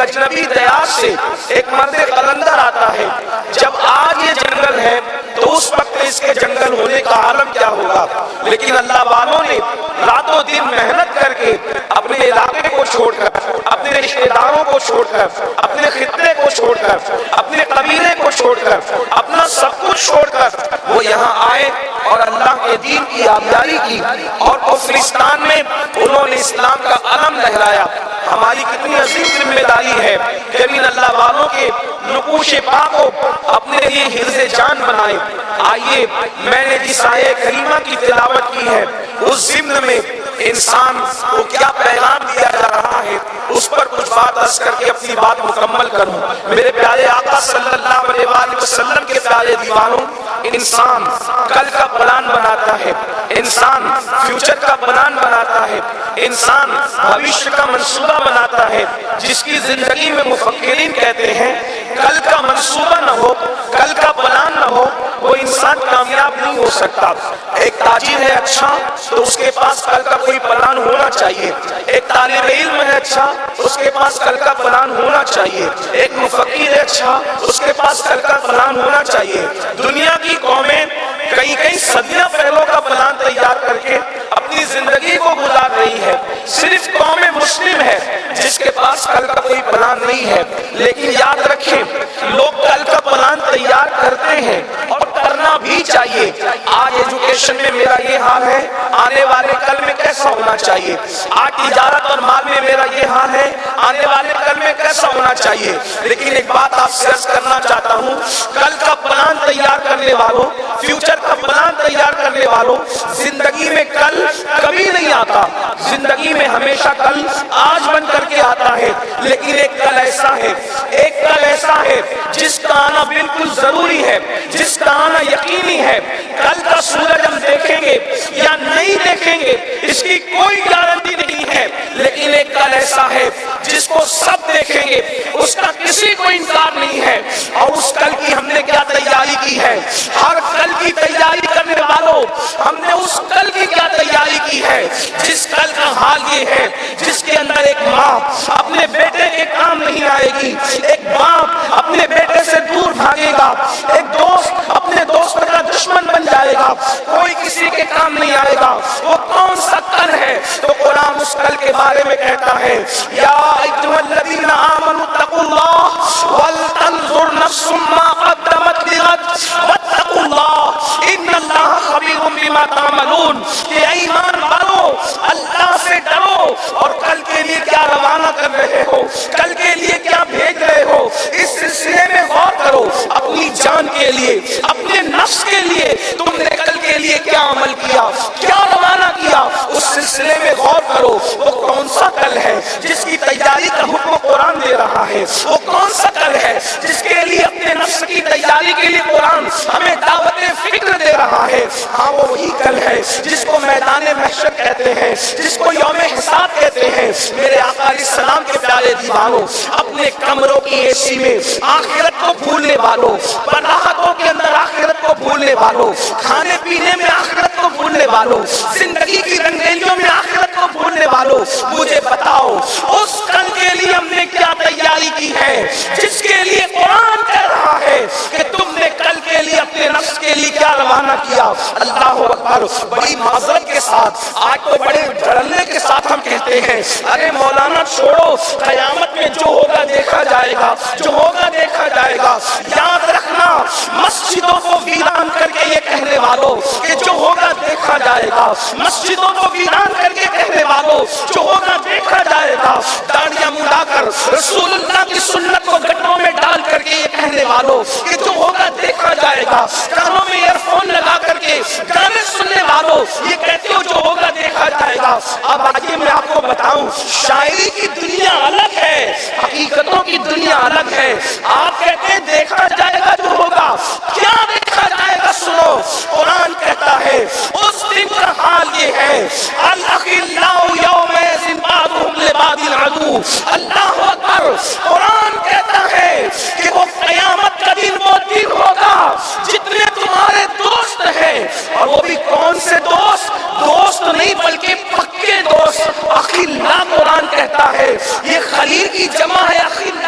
ایک اجنبی دیار سے ایک مرد قلندر آتا ہے. جب آج یہ جنگل ہے تو اس وقت اس کے جنگل ہونے کا عالم کیا ہوگا. لیکن اللہ والوں نے راتوں دن محنت کر کے اپنے علاقے کو چھوڑ کر, اپنے رشتہ داروں کو چھوڑ کر, اپنے خطے کو چھوڑ کر, اپنے قبیلے کو چھوڑ کر, اپنا سب کچھ چھوڑ کر وہ یہاں آئے اور اللہ کے دین کی آبیاری کی, اور کفرستان میں انہوں نے اسلام کا علم لہرایا. ہماری کتنی عظیم ذمہ داری ہے کہ ان اللہ والوں کے نقوش پا کو اپنے لیے حرز جان بنائیں. آئیے میں نے جس آیے کریمہ کی تلاوت کی ہے اس ضمن میں انسان کو کیا پیغام دیا جا رہا ہے اس پر کچھ بات عرض کر کے اپنی بات مکمل کروں. میرے پیارے آقا صلی اللہ علیہ وسلم کے پیارے دیوانوں, انسان کل کا پلان بناتا ہے, انسان فیوچر کا پلان بناتا ہے, انسان بھوشیہ کا منصوبہ بناتا ہے, جس کی زندگی میں مفکرین کہتے ہیں کل کا منصوبہ نہ ہو, کل کا پلان نہ ہو, وہ انسان کامیاب نہیں ہو سکتا. ایک تاجر ہے اچھا تو اس کے پاس کل کا کوئی پلان ہونا چاہیے. ایک طالب علم ہے اچھا اس کے پاس کل کا پلان ہونا چاہیے. ایک مفکر ہے اچھا اس کے پاس کل کا پلان ہونا چاہیے. دنیا کی قومیں کئی صدیاں پہلوں کا پلان تیار کر کے اپنی زندگی کو گزار رہی ہے. صرف قوم مسلم ہے جس کے پاس کل کا کوئی پلان نہیں ہے. لیکن یاد رکھیں لوگ کل کا پلان تیار کرتے ہیں اور کرنا بھی چاہیے. آج ایجوکیشن میں میرا یہ حال ہے, آنے والے کل میں کیسا ہونا چاہیے. آج تجارت اور مال میں میرا یہ حال ہے, آنے والے کل میں کیسا ہونا چاہیے. لیکن ایک بات آپ سے عرض کرنا چاہتا ہوں, کل کا پلان تیار کرنے والوں, فیوچر کا پلان تیار کرنے والوں, زندگی میں کل کبھی نہیں آتا. زندگی میں ہمیشہ کل آج بن کر کے آتا ہے. لیکن ایک کل ایسا ہے, ایک کل ایسا ہے جس کا آنا بالکل ضروری ہے, جس کا آنا یقینی ہے. کل کا سورج ہم دیکھیں گے یا نہیں دیکھیں گے اس کی کوئی گارنٹی نہیں ہے. لیکن ایک کل ایسا ہے جس کو سب دیکھیں گے, اس کا کسی کو انکار نہیں ہے. اور اس کل کی ہم نے کیا تیاری کی ہے. ہر کل کی تیاری کرنے والوں, ہم نے اس کل کی کیا تیاری کی ہے جس کل کا حال یہ ہے جس کے اندر ایک ماں اپنے بیٹے کے کام نہیں آئے گی, ایک باپ اپنے بیٹے سے دور بھاگے گا, ایک دوست اپنے دوست کا دشمن بن جائے گا, کوئی کسی کے کام نہیں آئے گا. وہ کون سا کل ہے؟ تو قرآن اس کل کے بارے میں کہتا ہے یا ایھا الذین آمنوا اتقوا اللہ ولتنظر نفس ما قدمت لغد واتقوا اللہ ان اللہ خبیر بما تعملون. کہ ایمان والو اللہ سے ڈرو اور کل کے لیے کیا روانہ کر رہے ہو, کل کے لیے کیا بھیج رہے ہو, اس سلسلے میں غور کرو. اپنی جان کے لیے, اپنے نفس کے لیے تم نے کل کے لیے کیا عمل کیا, کیا روانہ کیا, اس سلسلے میں غور کرو. وہ کون سا کل ہے جس کی تیاری کا حکم قرآن دے رہا ہے. وہ کون سا کل ہے جس کے لیے اپنے نفس کی تیاری کے لیے قرآن ہمیں دعوت فکر دے رہا ہے. ہاں وہ وہی کل ہے جس کو میدان محشر کہتے ہیں, جس کو یوم حساب کہتے ہیں. میرے آقا علیہ السلام کے پیارے دیوانوں, اپنے کمروں کی اے سی میں آخرت کو بھولنے والوں, بناہتوں کے اندر آخرت کو بھولنے والوں, کھانے پینے میں آخرت کو بھولنے والوں, زندگی کی رنگینیوں میں آخرت کو بھولنے والوں, مجھے بتاؤ اس کل کے لیے ہم نے کیا تیاری کی ہے جس کے لیے قرآن کہہ رہا ہے کہ تم نے کل کے لیے اپنے نفس کے لیے کیا روانہ کیا. اللہ اکبر. بڑی معذرت کے ساتھ, آج تو بڑے ڈرنے کے ساتھ ہم کہتے ہیں ارے مولانا چھوڑو, قیامت میں جو ہوگا دیکھا جائے گا, جو ہوگا دیکھا جائے گا. یاد رکھنا مسجدوں کو ویران کر کے یہ کہنے والوں کہ جو ہوگا دیکھا جائے گا, مسجدوں کو ویران کر کے کہنے والوں جو ہوگا دیکھا جائے گا, داڑیاں مڈا کر رسول اللہ کی سنت کو گٹوں میں ڈال کر کے یہ کہنے والوں کہ جو ہوگا دیکھا جائے گا, کانوں میں ایئر فون لگا کر کے گانے سننے والوں یہ کہتے ہو جو ہوگا دیکھا جائے گا. اب آئیے میں آپ کو بتاؤں, شاعری کی دنیا الگ ہے, حقیقتوں کی دنیا الگ ہے. آپ کہتے ہیں دیکھا جائے گا جو ہوگا, کیا دیکھا جائے گا؟ سنو, قرآن کہتا ہے اس دن کا حال یہ ہے الاخلاء یومئذ بعضهم لبعض عدو. اللہ اکبر. قرآن کہتا ہے کہ وہ قیامت کا دن وہ دن ہوگا جتنے تمہارے دوست ہیں, اور وہ بھی کون سے دوست, دوست نہیں بلکہ پکے دوست. اخلاء قرآن کہتا ہے یہ خلیل کی جمع ہے, اخلاء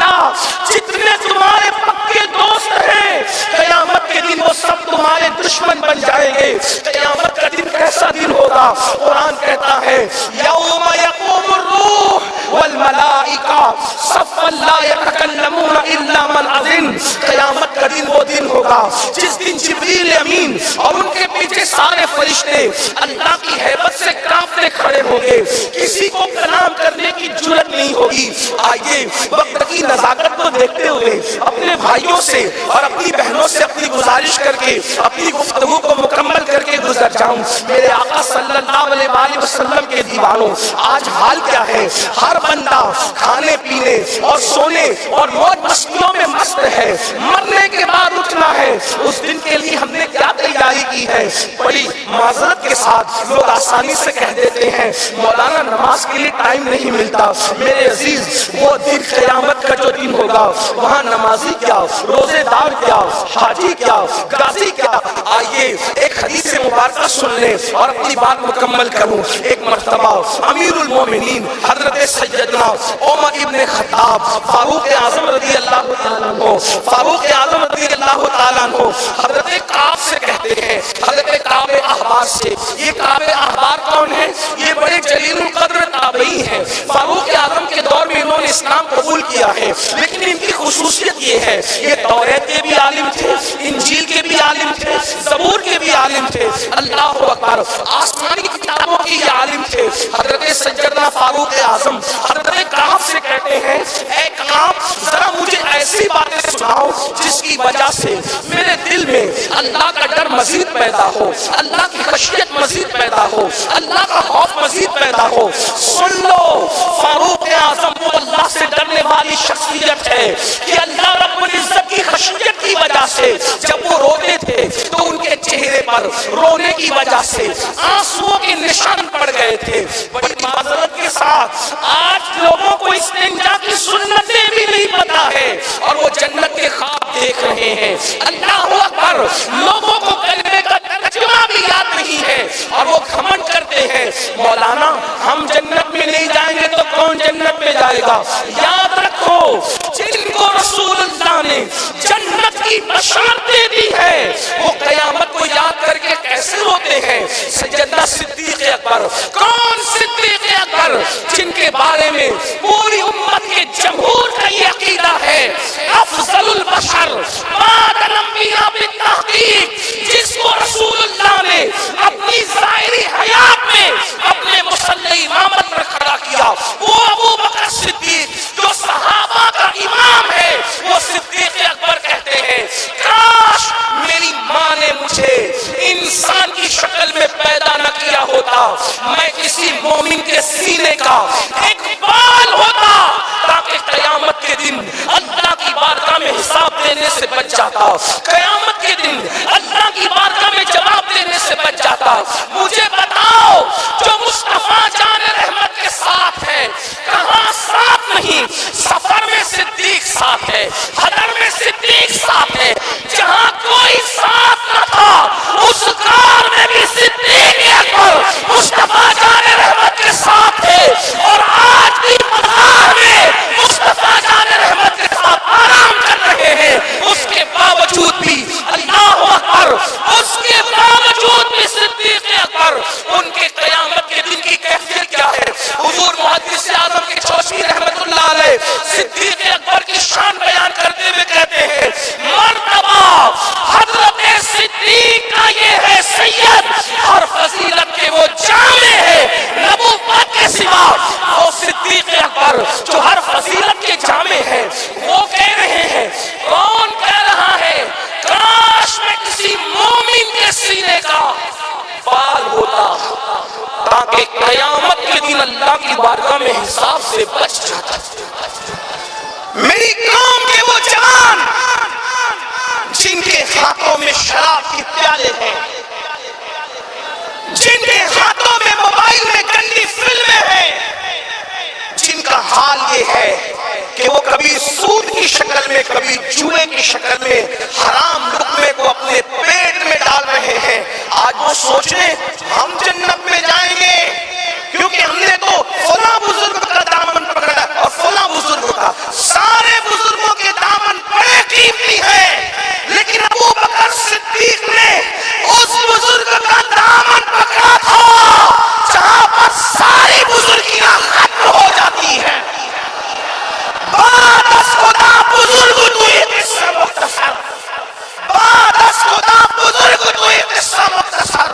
صفًا لا يتكلمون الا من اذن. قیامت کا دن وہ دن ہوگا جس دن جبریل امین اور ان کے پیچھے سارے فرشتے اللہ کی ہیبت سے کانپتے کھڑے ہوں گے. کسی کو کلام کرنے کی جرأت نہیں ہوگی. آئیے وقت کی نزاکت کو دیکھتے ہوئے اپنے بھائیوں سے اور اپنی بہنوں سے اپنی گزارش کر کے اپنی گفتگو کو مکمل کر کے گزر جاؤں. میرے آقا صلی اللہ علیہ وآلہ وسلم کے دیوانوں، آج حال کیا ہے؟ ہر بندہ کھانے پینے اور سونے اور موج مستیوں میں مست ہے. مرنے کے بعد اٹھنا ہے. اس دن کے لیے ہم نے کیا تیاری کی ہے؟ بڑی معذرت کے ساتھ لوگ آسانی سے کہہ دیتے ہیں مولانا نماز کے لیے ٹائم نہیں ملتا. میرے عزیز، وہ دن قیامت کا جو دن ہوگا وہاں نمازی کیا، روزے دار کیا، حاجی کیا، غازی کیا. آئیے ایک حدیث مبارکہ سن لیں اور اپنی بات مکمل کروں. ایک مرتبہ امیر المومنین حضرت سیدنا عمر ابن خطاب فاروق اعظم رضی اللہ تعالیٰ عنہ، فاروق اعظم رضی اللہ تعالیٰ عنہ حضرت کعب سے کہتے ہیں، حضرت کعب احبار سے. یہ کعب احبار کون ہے؟ یہ بڑے جلیل القدر تابعی ہیں. فاروق اعظم کے دور میں انہوں نے اسلام قبول کیا ہے، لیکن ان کی خصوصیت یہ ہے یہ توریت کے بھی عالم تھے، انجیل کے بھی عالم تھے، زبور کے بھی عالم تھے. اللہ اکبر، آسمانی کتابوں کے یہ عالم تھے. حضرت سیدنا فاروق اعظم حضرت کعب سے کہتے ہیں اے کعب، ذرا مجھے ایسی باتیں سناؤ جس کی وجہ سے میرے دل میں اللہ کا ڈر مزید پیدا ہو، اللہ کی خشیت مزید پیدا ہو، اللہ کا خوف مزید پیدا ہو. سن لو، فاروق اعظم وہ اللہ سے ڈرنے والی شخصیت ہے کہ اللہ رب العزت کی خشیت کی وجہ سے جب وہ روتے تھے تو ان کے چہرے پر رونے کی وجہ سے آنسوؤں کے نشان پڑ گئے تھے. بڑی معذرت کے ساتھ آج لوگوں کو استنجا کی سنتیں بھی نہیں پتا ہے اور وہ جنت کے خواب دیکھ رہے ہیں. اللہ اکبر، لوگوں کو کلمے کا ترجمہ بھی یاد نہیں ہے اور وہ گھمنڈ کرتے ہیں مولانا ہم جنت میں نہیں جائیں گے تو کون جنت میں جائے گا. یاد رکھو، جن کو رسول اللہ نے جنت کی بشارتیں دی ہے وہ قیامت کو یاد کر کے کیسے روتے ہیں. سیدنا صدیق اکبر، کون صدیق اکبر جن کے بارے میں پوری امت کے جمہور کا یہ عقیدہ ہے افضل البشر بعد الانبیاء بالتحقیق، جس کو رسول اللہ نے اپنی ظاہری حیات میں اپنے مصلی امامت پر کھڑا کیا وہ ابو بکر صدیق جو صحابہ کا امام ہے. وہ صدیق اکبر کہتے ہیں کاش میری ماں نے مجھے انسان کی شکل میں پیدا نہ کیا ہوتا، میں کسی مومن کے سینے کا ایک بال ہوتا تاکہ قیامت کے دن اللہ کی بارگاہ میں حساب دینے سے بچ جاتا، قیامت کے دن اللہ کی بارگاہ میں جواب دینے سے بچ جاتا. مجھے بتاؤ جو مصطفیٰ جان رحمت کے ساتھ ہے کہاں ساتھ نہیں؟ سفر میں صدیق ساتھ ہے، حضر میں صدیق ساتھ ہے. جہاں کوئی ساتھ نہ تھا اس کار میں بھی صدیق اکبر مصطفیٰ جان رحمت کے ساتھ ہے اور آج بھی مزار میں مصطفیٰ جان رحمت کے ساتھ آرام کر رہے ہیں. اس کے باوجود بھی اللہ اکبر، اس کے باوجود بھی صدیق اکبر ان کے قیامت کے دن کی کیفیت کیا ہے؟ حضور محدث اعظم کے چوشی رحمت اللہ علیہ صدیق اکبر کی شان بیان کرتے ہوئے کہتے ہیں مرتبہ حضرت صدیق کا یہ ہے سید اور فضیلت کے وہ جامع ہے نبوت کے سوا. وہ صدیق اکبر جو ہر فضیلت کے جامع ہے وہ کہہ رہے ہیں، کون کہہ رہا ہے کاش میں کسی مومن کے سینے کا بال ہوتا تاکہ قیامت کے دن اللہ کی بارگاہ میں حساب سے بچ جاتا. میری قوم کے وہ جوان جن کے ہاتھوں میں شراب کی پیالے ہیں، جن کے ہاتھوں میں موبائل میں گندی فلمیں ہیں، جن کا حال یہ ہے کہ وہ کبھی سود کی شکل میں کبھی جوئے کی شکل میں حرام لقمے کو اپنے پیٹ میں ڈال رہے ہیں، آج وہ سوچیں ہم جنت میں جائیں گے کیونکہ ہم نے تو فلاں بزرگ کا دامن پکڑا اور فلاں بزرگ کا. سارے بزرگوں کے دامن بڑے قیمتی ہیں لیکن ابو بکر صدیق نے اس بزرگ کا دامن پکڑا تھا جہاں پر ساری بزرگیاں ختم ہو جاتی ہیں. بعد مختصر، بعد از خدا بزرگ تو یہ قصہ مختصر.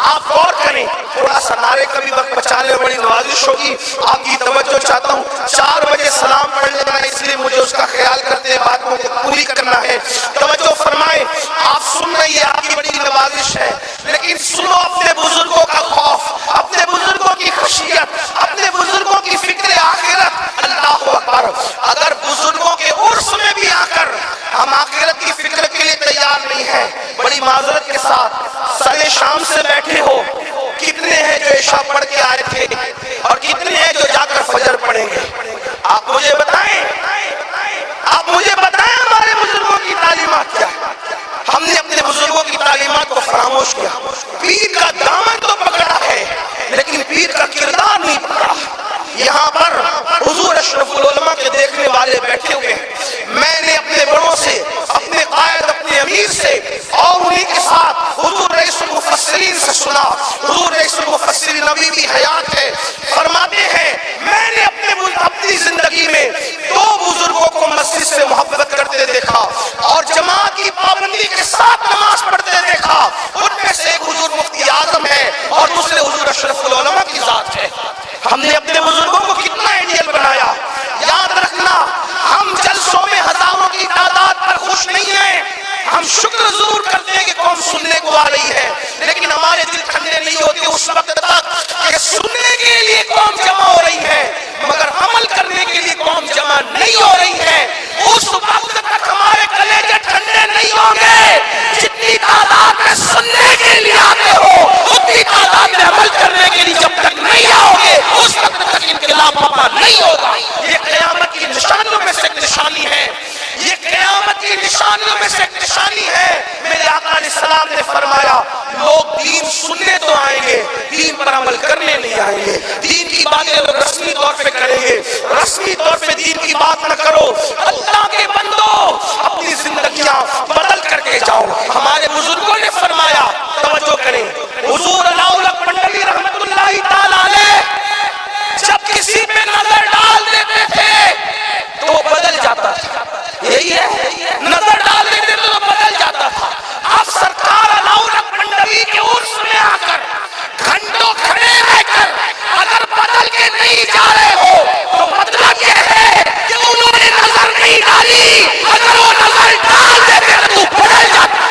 آپ غور کریں، تھوڑا سا نعرے کا بھی وقت بچا لیں، بڑی نوازش ہوگی. آپ کی توجہ چاہتا ہوں. 4 بجے سلام پڑھ لینا، اس لیے مجھے اس کا خیال کرتے ہیں، بات مجھے پوری کرنا ہے. توجہ فرمائیں. آپ سن رہی ہے، آپ کی بڑی نوازش ہے، لیکن سنو اپنے بزرگوں کا خوف، اپنے بزرگوں کی خشیت، اپنے بزرگوں کی فکر آخرت. اللہ اکبر. اگر بزرگوں کے عرس میں بھی آ کر ہم آخرت کی فکر کے لیے تیار نہیں ہیں، بڑی معذرت کے ساتھ سر شام سے بیٹھے ہو، کتنے ہیں جو عشاء پڑھ کے آئے تھے اور کتنے ہیں جو جا کر فجر پڑھیں گے؟ آپ مجھے بتائیں، آپ مجھے بتائیں ہمارے بزرگوں کی تعلیمات کیا ہے؟ ہم نے اپنے بزرگوں کی تعلیمات کو فراموش کیا. پیر کا دامن تو پکڑا ہے لیکن پیر کا کردار نہیں پکڑا. یہاں پر حضور اشرف العلماء کے دیکھنے والے بیٹھے ہوئے ہیں. میں نے اپنے بڑوں سے، اپنے قائد، اپنے امیر سے اور انہی کے ساتھ حضور رئیس المفسرین سے سنا. حضور رئیس المفسرین ابھی بھی حیات ہے، فرماتے ہیں میں نے اپنی زندگی میں 2 بزرگوں کو مسجد سے محبت کرتے دیکھا اور جماعت کی پابندی کے ساتھ نماز پڑھتے دیکھا. ان میں سے ایک حضور مفتی اعظم ہے اور دوسرے حضور اشرف العلماء کی ذات ہے. ہم نے اپنے بزرگوں کو کتنا آئیڈیل بنایا. یاد رکھنا، ہم جلسوں میں ہزاروں کی تعداد پر خوش نہیں ہیں. ہم شکر ضرور کرتے ہیں کہ قوم سننے کو آ رہی ہے، لیکن ہمارے دل ٹھنڈے نہیں ہوتے اس وقت تک کہ سننے کے لیے قوم جمع ہو رہی ہے مگر عمل کرنے کے لیے قوم جمع نہیں ہو رہی ہے. اس وقت تک ہمارے کلیجے ٹھنڈے نہیں ہوں گے. جتنی تعداد میں سننے کے لیے آتے ہو اتنی تعداد میں عمل کرنے کے لیے جب تک نہیں آؤ گے اس وقت تک انقلاب پاپا نہیں ہوگا. یہ قیامت کی نشانیوں میں سے ایک نشانی ہے، یہ قیامت کی نشانیوں میں سے ایک نشانی ہے. میرے آقا علیہ السلام نے فرمایا لوگ دین سننے تو آئیں گے، دین پر عمل کرنے نہیں آئیں گے. دین کی باتیں لوگ رسمی طور پہ کریں گے، رسمی طور پہ دین کی بات نہ کرو. اللہ کے بندو اپنی زندگیاں بدل کر کے جاؤ. ہمارے بزرگوں نے فرمایا، توجہ کریں، حضور علاؤلق منڈلی رحمت اللہ تعالیٰ علیہ جب کسی پہ نظر ڈال دیتے تھے تو وہ بدل جاتا تھا. یہی ہے، نظر ڈال دیتے تھے تو بدل جاتا تھا. اب سرکار علاؤلق منڈلی کے عرس میں آ کر گھنٹوں کھڑے رہ کر اگر بدل کے نہیں جا رہے ہو تو مطلب یہ ہے کہ انہوں نے نظر نہیں ڈالی. اگر وہ نظر ڈال دیتے تو بدل جاتا.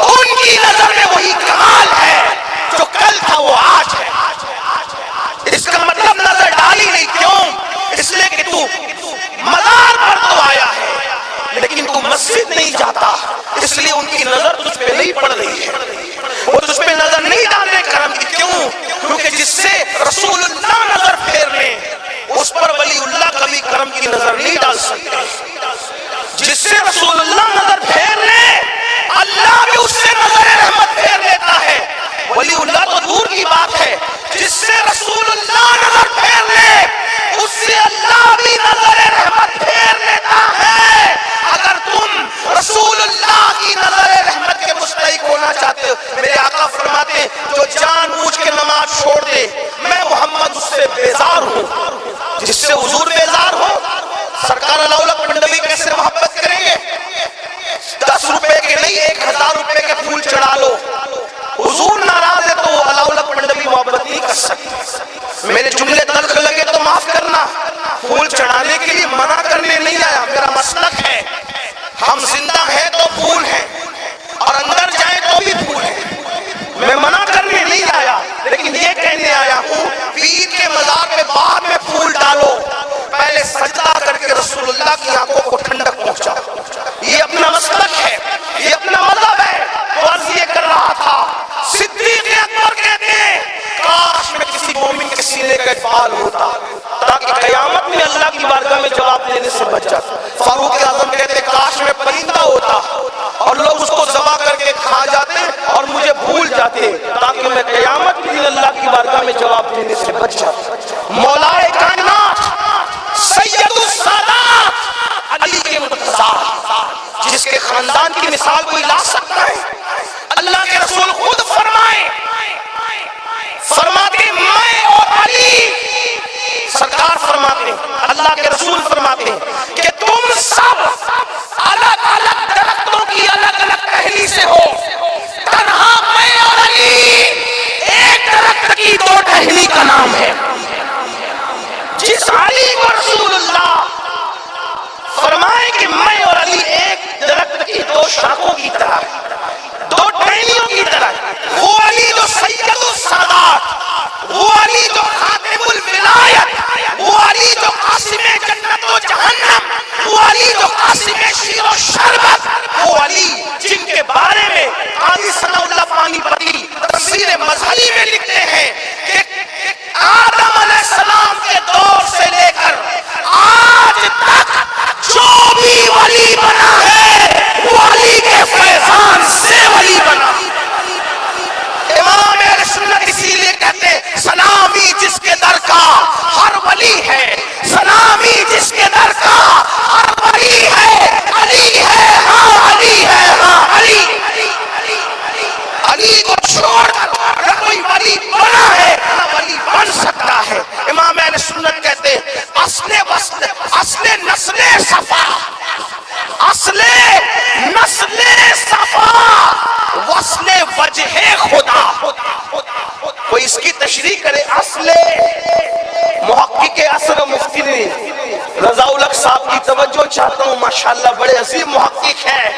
ان کی نظر میں وہی کمال ہے جو کل تھا وہ آج ہے. اس کا مطلب نظر ڈالی نہیں. کیوں؟ اس لیے کہ تو مزار پر تو آیا ہے لیکن تو مسجد نہیں جاتا، اس لیے ان کی نظر تجھ پہ نہیں پڑ رہی ہے، وہ تجھ پہ نظر نہیں ڈال رہے کرم کی. کیوں؟ کیونکہ جس سے رسول اللہ نظر پھیر لیں اس پر ولی اللہ کبھی کرم کی نظر نہیں ڈال سکتے. جس سے رسول اللہ نظر پھیر لیں اللہ بھی اس سے نظر رحمت پھیر لیتا ہے. ولی اللہ تو دور کی بات ہے، جس سے رسول اللہ نظر پھیر لے اس سے اللہ بھی نظر رحمت پھیر لیتا ہے. اگر تم رسول اللہ کی نظر رحمت کے مستحق ہونا چاہتے ہو، میرے آقا فرماتے ہیں جو جان بوجھ کے نماز چھوڑ دے میں محمد اس سے بیزار ہوں. جس سے حضور بیزار ہو سرکار علاؤلق منڈلی کیسے محبت کریں گے؟ 10 روپے کے نہیں 1000 روپے کے پھول چڑھا لو. حضور ناراض ہے تو علاؤلق منڈلی محبت نہیں کر سکتی. میرے جملے تلخ لگے تو معاف کرنا. پھول چڑھانے کے لیے منع کرنے نہیں آیا، میرا مسلک ہے. ہم زندہ ہیں تو پھول ہیں اور اندر جائیں تو بھی پھول ہیں. میں منع کرنے نہیں آیا لیکن یہ کہنے آیا ہوں پیر کے مزار پہ بعد میں پھول ڈالو، پہلے سجدہ کر کے رسول اللہ کی آنکھوں کو ٹھنڈک پہنچا. یہ اپنا مسلک ہے، یہ اپنا مذہب ہے. تو عرض یہ کر رہا تھا صدیق اکبر کہتے ہیں کاش میں کسی مومن کے سینے کا اقبال ہوتا تاکہ قیامت میں اللہ کی بارگاہ میں جواب دینے سے بچ جاتا. فاروق اعظم کہتے ہیں کاش میں پرندہ ہوتا اور لوگ اس کو ذبح کر کے کھا جاتے اور مجھے بھول جاتے تاکہ میں قیامت کے دن اللہ کی بارگاہ میں جواب دینے سے بچ جاتا. مولا کائنات سید السادات علی کے مرتضی جس کے خاندان کی مثال کوئی لا سکتا ہے. اللہ کے رسول خود فرماتے میں اور علی، سرکار فرماتے ہیں، اللہ کے رسول فرماتے ہیں کہ علی کو رسول اللہ فرمائے کہ میں اور علی ایک درخت کی دو شاخوں کی طرح، دو ٹہنیوں کی طرح، وہ علی جو سید السادات، وہ علی جو خاتم الولایت، وہ علی جو قاسم جنت و جہنم، وہ علی جو قاسم شیر و شربت، وہ علی جن کے بارے میں قاضی ثناء اللہ پانی پتی تفسیر مظہری میں لکھتے ہیں کہ آدم علیہ السلام کے دور سے لے کر آج تک جو بھی ولی بنا ہے وہ علی کے فیضان سے ولی بنا۔ امام اہل سنت اسی لیے کہتے ہیں سلامی جس کے در کا ہر ولی ہے، سلامی جس کے در کا ہر ولی ہے، علی ہے ہاں علی ہے ہاں علی۔ علی کو چھوڑ کر نہ کوئی ولی بنا ہے نہ ولی بن سکتا ہے۔ امام اہل سنت کہتے ہیں اصل وصل، اصل نسل صفا، اصل نسل صفا، وصل وجہ خدا۔ کوئی اس کی تشریح کرے؟ اصل محقق اصل مفتی رضا الحق صاحب کی توجہ چاہتا ہوں، ماشاءاللہ بڑے عظیم محقق ہیں۔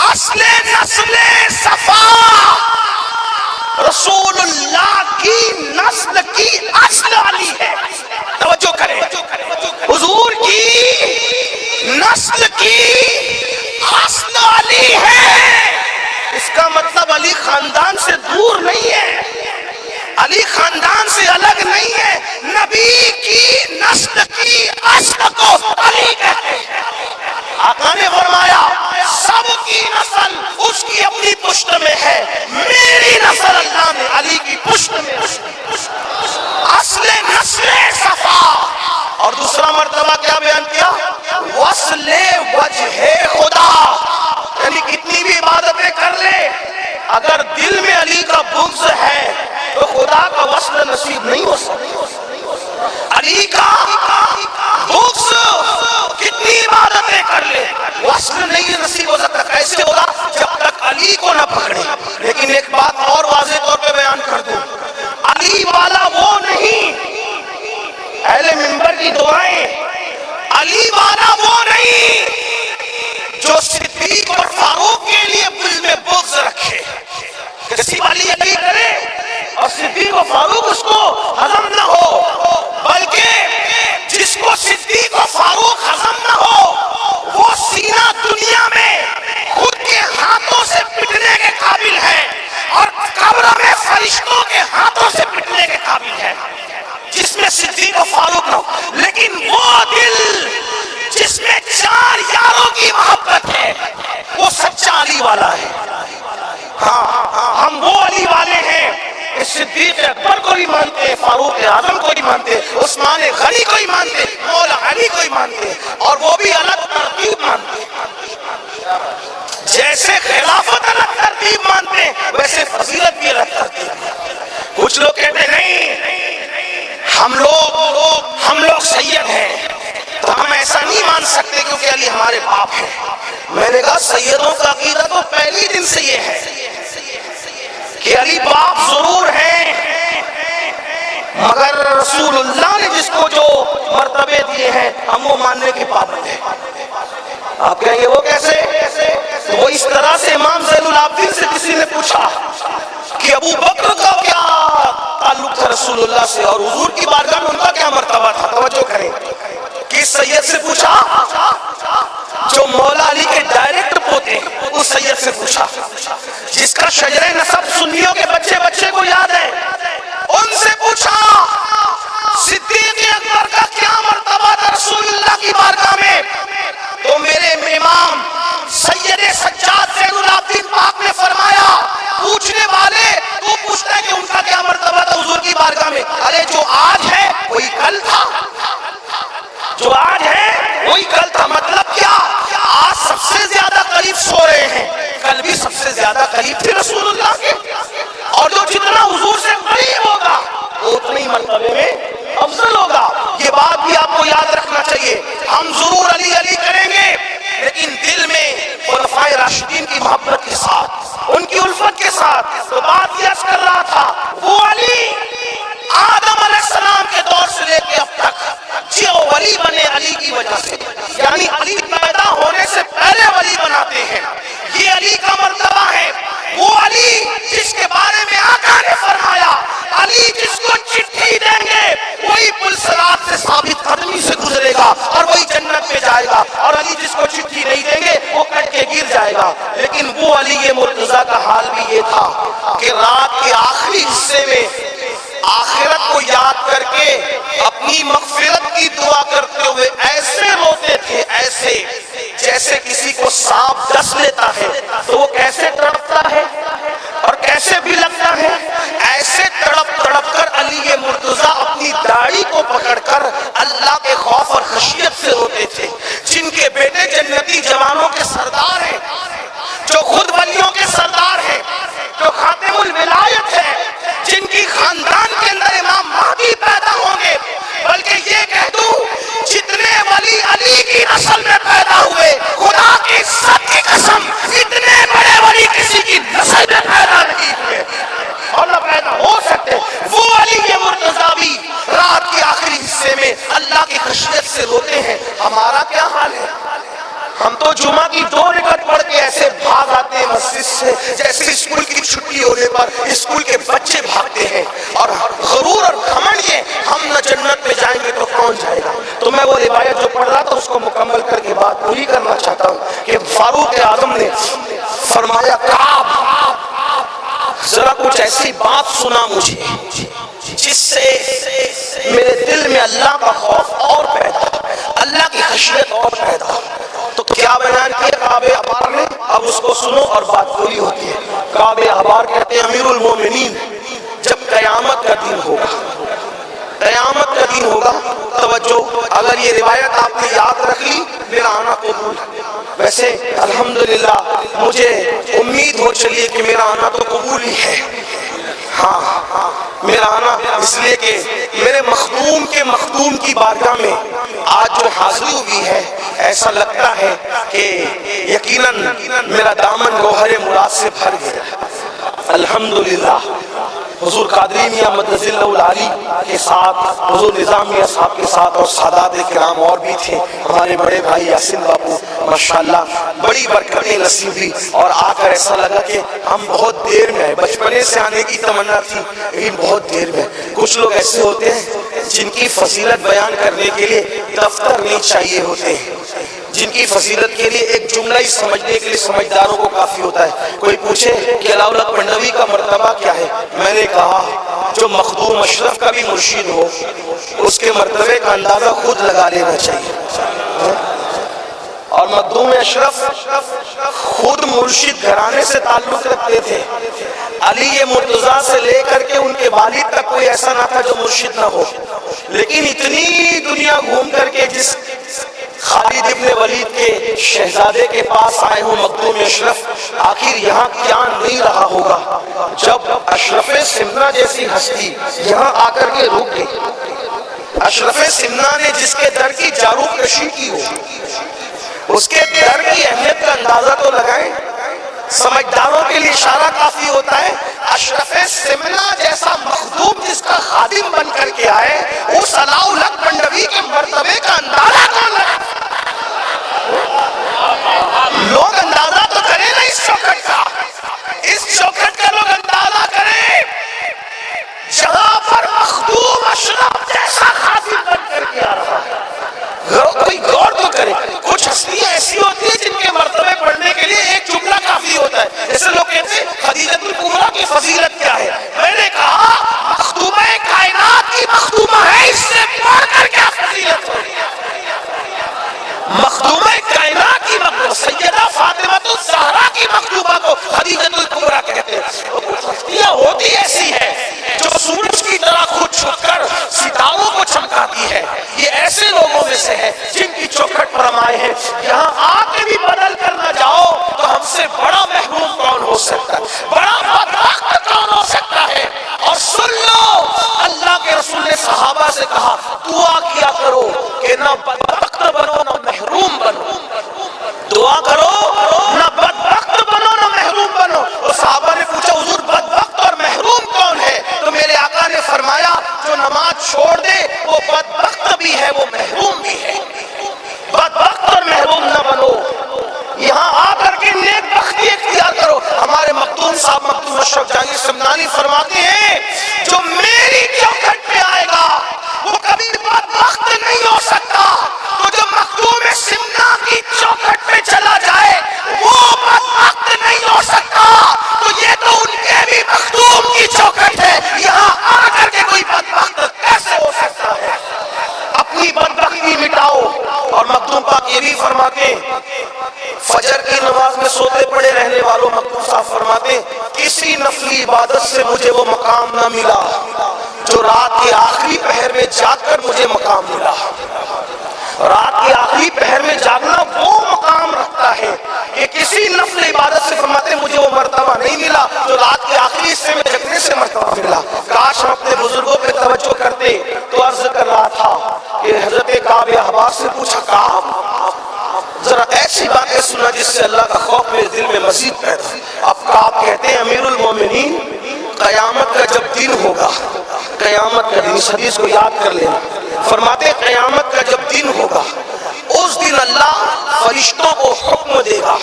اصل نسل صفا رسول اللہ کی نسل کی اصل علی ہے۔ توجہ کریں، حضور کی نسل کی اصل علی ہے۔ اس کا مطلب علی خاندان سے دور نہیں ہے، علی خاندان سے الگ نہیں ہے، نبی کی نسل کی اصل کو علی کہتے ہیں۔ آقا نے فرمایا سب کی نسل اس کی اپنی پشت میں ہے، میری نسل اللہ نے علی کی پشت میں۔ اصل نسل صفا۔ اور دوسرا مرتبہ کیا بیان کیا؟ وصل وجہ خدا، یعنی کتنی بھی عبادتیں کر لے اگر دل میں علی کا بغض ہے تو خدا کا وصل نصیب نہیں ہو سکتا۔ علی کا بغض کتنی عبادتیں کر لے وصل نہیں نصیب ہو سکتا۔ کیسے ہوگا؟ جب تک علی کو نہ پکڑے۔ لیکن ایک بات اور واضح طور پہ بیان کر دوں، علی والا وہ نہیں، اہل منبر کی دعائیں، علی والا وہ نہیں جو صدیق اور فاروق کے لیے دل میں بغض رکھے کہ صرف علی علی کرے اور صدیق و فاروق اس کو ہضم نہ ہو، بلکہ جس کو صدیق و فاروق ہضم نہ ہو وہ سینہ دنیا میں خود کے ہاتھوں سے پٹنے کے قابل ہے اور قبر میں فرشتوں کے ہاتھوں سے پٹنے کے قابل ہے، جس میں صدیق و فاروق نہ ہو۔ لیکن وہ دل جس میں چار یاروں کی محبت ہے وہ سچا علی والا ہے۔ ہاں ہم وہ علی والے ہیں کہ صدیق اکبر کو ہی مانتے، فاروق اعظم کو ہی مانتے، عثمان غنی کو ہی مانتے، مولا علی کو ہی مانتے، اور وہ بھی الگ ترتیب مانتے۔ جیسے خلافت الگ ترتیب مانتے ہیں ویسے فضیلت بھی الگ ترتیب۔ کچھ لوگ کہتے نہیں ہم لوگ سید ہیں تو ہم ایسا نہیں مان سکتے کیونکہ علی ہمارے باپ ہیں۔ میں نے کہا سیدوں کا عقیدہ تو پہلی دن سے یہ ہے کہ علی باپ ضرور ہیں، مگر رسول اللہ نے جس کو جو مرتبے دیے ہیں ہم وہ ماننے کے پابند ہیں۔ آپ کہیں گے وہ کیسے؟ وہ اس طرح سے امام زین العابدین سے کسی نے پوچھا کہ ابو بکر کا کیا تعلق تھا رسول اللہ سے اور حضور کی بارگاہ میں ان کا کیا مرتبہ تھا؟ توجہ کریں، کس سید سے پوچھا؟ جو مولا علی کے ڈائریکٹ پوتے اس سید سے پوچھا، جس کا شجرہ نسب سنیوں کے بچے بچے کو یاد ہے، ان سے پوچھا صدیق اکبر کا کیا مرتبہ تھا رسول اللہ کی بارگاہ میں؟ تو میرے امام سید سجاد زین العابدین پاک نے فرمایا پوچھنے والے تو پوچھتا ہے کہ ان کا کیا مرتبہ تھا حضور کی بارگاہ میں؟ ارے جو آج ہے وہی کل تھا، جو آج ہے وہی کل تھا۔ مطلب کیا؟ آج سب سے زیادہ قریب سو رہے ہیں، کل بھی سب سے زیادہ قریب تھے رسول اللہ کے، اور جو جتنا حضور سے قریب ہوگا وہ اتنی مرتبے میں افضل ہوگا۔ یہ بات بھی آپ کو یاد رکھنا چاہیے۔ ہم ضرور علی علی کریں گے لیکن دل میں خلفائے راشدین کی محبت کے ساتھ، ان کی الفت کے ساتھ۔ تو بات یہ کر رہا تھا وہ علی آدم علیہ السلام کے دور سے لے کے اب تک جو ولی بنے علی کی وجہ سے، یعنی علی پیدا ہونے سے پہلے ولی بناتے ہیں، یہ علی کا مرتبہ ہے۔ وہ علی جس کے بارے میں آقا نے فرمایا علی جس کو چٹھی دیں گے وہی پل صراط سے ثابت قدمی سے گزرے گا اور وہی جنت میں جائے گا، اور علی جس کو چٹھی نہیں دیں گے وہ کٹ کے گر جائے گا۔ لیکن وہ علی مرتضیٰ کا حال بھی یہ تھا کہ رات کے آخری حصے میں آخرت کو یاد کر کے اپنی مغفرت کی دعا کرتے ہوئے ایسے روتے تھے، ایسے جیسے کسی کو سانپ ڈس لیتا ہے تو وہ کیسے تڑپتا ہے اور کیسے بھی لگتا ہے، ایسے تڑپ تڑپ کر علی مرتضیٰ اپنی داڑھی کو پکڑ کر اللہ کے خوف اور خشیت سے روتے تھے۔ جن کے بیٹے جنتی جوانوں کے سردار ہیں، جو خود ولیوں کے سردار ہیں، جو خاتم الولایت ہے، جن کی خاندان کے اندر امام مہدی پیدا ہوں گے، بلکہ یہ کہہ دوں جتنے ولی علی کی نسل میں پیدا ہوئے خدا کی عزت کی قسم اتنے بڑے ولی کسی کی نسل میں پیدا نہیں ہوئے اور نہ پیدا ہو سکتے۔ وہ علی مرتضیٰ بھی رات کے آخری حصے میں اللہ کی خشیت سے روتے ہیں۔ ہمارا کیا حال ہے؟ ہم تو جمعہ کی 2 رکعت پڑھ کے ایسے بھاگ آتے ہیں مسجد سے جیسے اسکول کی چھٹی ہونے پر اسکول کے بچے بھاگتے ہیں، اور غرور اور گھمنڈ یہ ہم نہ جنت میں جائیں گے تو کون جائے گا۔ تو میں وہ روایت جو پڑھ رہا تھا اس کو مکمل کر کے بات پوری کرنا چاہتا ہوں کہ فاروق اعظم نے فرمایا کعب ذرا کچھ ایسی بات سنا مجھے جس سے میرے دل میں اللہ کا خوف اور پیدا، اللہ کی خشیت اور پیدا۔ تو کیا بیان کیا کعب احبار نے؟ اب اس کو سنو اور بات پوری ہوتی ہے۔ کعب احبار کہتے ہیں امیر المومنین جب قیامت کا دن ہوگا، قیامت کا دن ہوگا، توجہ اگر یہ روایت آپ نے یاد رکھ لی میرا آنا قبول۔ ویسے الحمدللہ مجھے امید ہو چلیے کہ میرا آنا تو قبول ہی ہے، ہاں میرا آنا اس لیے کہ میرے مخدوم کی بارگاہ میں آج جو حاضری ہوئی ہے ایسا لگتا ہے کہ یقیناً میرا دامن گوہر مراد سے بھر گیا۔ الحمدللہ حضور قادری میاں مدد اللہ العالی کے ساتھ، حضور نظام میاں صاحب کے ساتھ، اور سادات کرام اور بھی تھے، ہمارے بڑے بھائی یاسین باپو ماشاءاللہ بڑی برکتیں نصیب ہوئی، اور آ کر ایسا لگا کہ ہم بہت دیر میں آئے۔ بچپنے سے آنے کی تمنا تھی لیکن بہت دیر میں۔ کچھ لوگ ایسے ہوتے ہیں جن کی فضیلت بیان کرنے کے لیے دفتر نہیں چاہیے ہوتے ہیں، جن کی فضیلت کے لیے ایک جملہ ہی سمجھنے کے لیے سمجھداروں کو کافی ہوتا ہے۔ کوئی پوچھے کہ علاؤ الحق پنڈوی کا مرتبہ کیا ہے، میں نے کہا جو مخدوم اشرف کا بھی مرشد ہو اس کے مرتبے کا اندازہ خود لگا لینا چاہیے، اور مخدوم اشرف خود مرشد گھرانے سے تعلق رکھتے تھے۔ علی مرتضیٰ سے لے کر کے ان کے والد تک کوئی ایسا نہ تھا جو مرشد نہ ہو، لیکن اتنی دنیا گھوم کر کے جس خالد ابن ولید کے شہزادے کے پاس آئے ہوں مخدوم اشرف، آخر یہاں کیا نہیں رہا ہوگا جب اشرف سمنہ جیسی ہستی یہاں آ کر کے رک گئی۔ اشرف سمنہ نے جس کے در کی جارو کشی کی ہو اس کے در کی اہمیت کا اندازہ تو لگائیں۔ سمجھداروں کے لیے اشارہ کافی ہوتا ہے، اشرف سمنہ جیسا مخدوم جس کا خادم بن کر کے آئے اس علاؤ الحق پنڈوی کے مرتبے کا اندازہ کون لگا؟ لوگ اندازہ تو کریں نا اس چوکھٹ کا، اس چوکھٹ کا لوگ اندازہ کریں جہاں پر مخدوم اشرف جیسا خادم بن کر کے آ رہا ہے۔ کوئی غور تو کرے، کچھ ہستیاں ایسی ہوتی ہیں جن کے مرتبے پڑھنے کے لیے ایک جملہ کافی ہوتا ہے۔ جیسے لوگ کہتے ہیں خدیجۃ الکبریٰ کی فضیلت کیا ہے، میں نے کہا مخدومہ کائنات کی مخدومہ ہے، اس سے بڑھ کر کیا فضیلت ہو۔ مخدومہ کائنات کی مخدومہ سیدہ فاطمہ الزہرا کی مخدومہ کو خدیجۃ الکبریٰ کہتے ہیں۔ اور کچھ ہستیاں ہوتی ایسی ہے جو سورج کی طرح خود چھپ کر ستاروں کو چمکاتی ہے، یہ ایسے لوگوں میں سے ہے جن کی چوکھٹ پر ہم آئے ہیں۔ یہاں آ کے بھی بدل کر نہ جاؤ تو ہم سے بڑا محروم کون ہو سکتا ہے، بڑا بدبخت کون ہو سکتا ہے۔ اور سن لو اللہ کے رسول نے صحابہ سے کہا دعا کیا کرو کہ نہ بدبخت بنو نہ محروم بنو، دعا کرو نہ بدبخت بنو نہ محروم بنو۔ اور صحابہ نے پوچھا حضور بدبخت اور محروم کون ہے؟ تو میرے آقا نے فرمایا جو اپنی بدبختی مٹاؤ. اور مخدوم پاک یہ بھی فرماتے ہیں فجر کی نماز میں سوتے پڑے رہنے والوں، مخدوم صاحب فرماتے ہیں کسی نفلی عبادت سے مجھے وہ مقام نہ ملا جو رات کے آخری پہر میں جاگ کر مجھے مقام ملا. رات کے آخری پہر میں جاگنا وہ مقام رکھتا ہے کہ کسی نفل عبادت سے فرماتے ہیں مجھے وہ مرتبہ نہیں ملا جو رات کے آخری حصے میں جگنے سے مرتبہ ملا. کاش ہم اپنے بزرگوں پہ توجہ کرتے. تو عرض کر رہا تھا کہ حضرت کعب احبار سے پوچھا کعب ذرا ایسی باتیں سنا جس سے اللہ کا خوف میرے دل میں مزید پیدا. اب کعب کہتے ہیں امیر المومنین قیامت کا جب دن ہوگا، قیامت کا دن، اس حدیث کو یاد کر لینا، فرماتے ہیں قیامت کا جب دن ہوگا اس دن اللہ فرشتوں کو حکم دے گا